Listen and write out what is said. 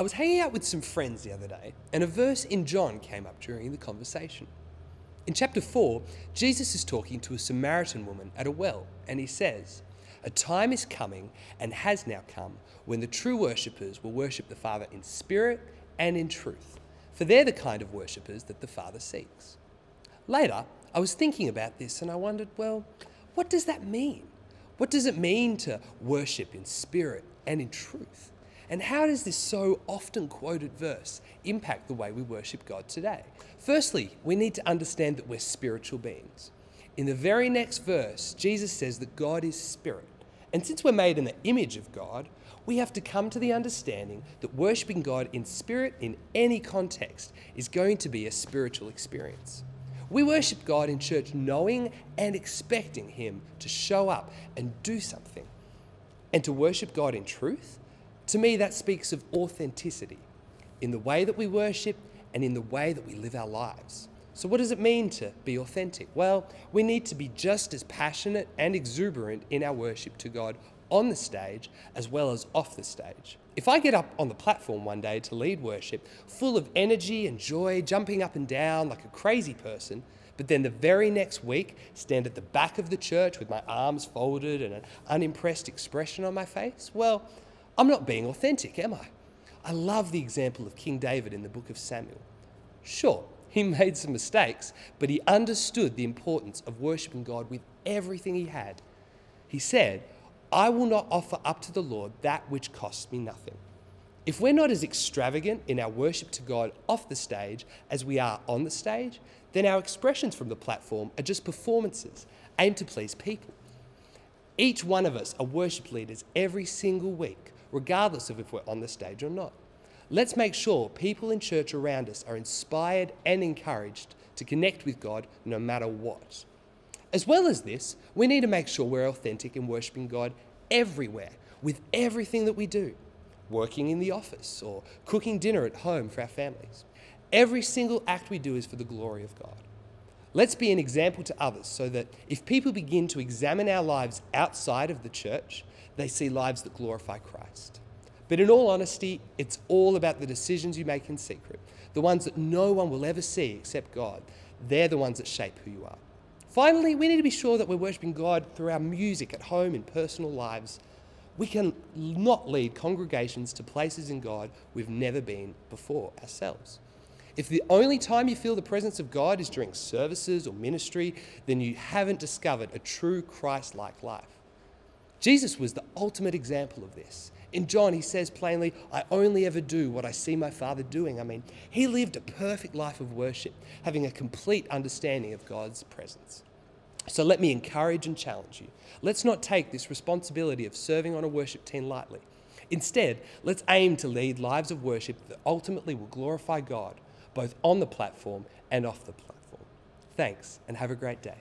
I was hanging out with some friends the other day, and a verse in John came up during the conversation. In chapter 4, Jesus is talking to a Samaritan woman at a well, and he says, "A time is coming and has now come when the true worshippers will worship the Father in spirit and in truth, for they're the kind of worshippers that the Father seeks." Later, I was thinking about this and I wondered, well, what does that mean? What does it mean to worship in spirit and in truth? And how does this so often quoted verse impact the way we worship God today? Firstly, we need to understand that we're spiritual beings. In the very next verse, Jesus says that God is spirit. And since we're made in the image of God, we have to come to the understanding that worshiping God in spirit in any context is going to be a spiritual experience. We worship God in church knowing and expecting Him to show up and do something. And to worship God in truth, to me that speaks of authenticity in the way that we worship and in the way that we live our lives. So what does it mean to be authentic? Well, we need to be just as passionate and exuberant in our worship to God on the stage as well as off the stage. If I get up on the platform one day to lead worship, full of energy and joy, jumping up and down like a crazy person, but then the very next week stand at the back of the church with my arms folded and an unimpressed expression on my face, well, I'm not being authentic, am I? I love the example of King David in the book of Samuel. Sure, he made some mistakes, but he understood the importance of worshiping God with everything he had. He said, "I will not offer up to the Lord that which costs me nothing." If we're not as extravagant in our worship to God off the stage as we are on the stage, then our expressions from the platform are just performances aimed to please people. Each one of us are worship leaders every single week, regardless of if we're on the stage or not. Let's make sure people in church around us are inspired and encouraged to connect with God no matter what. As well as this, we need to make sure we're authentic in worshiping God everywhere, with everything that we do. Working in the office or cooking dinner at home for our families. Every single act we do is for the glory of God. Let's be an example to others so that if people begin to examine our lives outside of the church, they see lives that glorify Christ. But in all honesty, it's all about the decisions you make in secret, the ones that no one will ever see except God. They're the ones that shape who you are. Finally, we need to be sure that we're worshiping God through our music at home in personal lives. We can not lead congregations to places in God we've never been before ourselves. If the only time you feel the presence of God is during services or ministry, then you haven't discovered a true Christ-like life. Jesus was the ultimate example of this. In John, he says plainly, "I only ever do what I see my Father doing." I mean, he lived a perfect life of worship, having a complete understanding of God's presence. So let me encourage and challenge you. Let's not take this responsibility of serving on a worship team lightly. Instead, let's aim to lead lives of worship that ultimately will glorify God, both on the platform and off the platform. Thanks, and have a great day.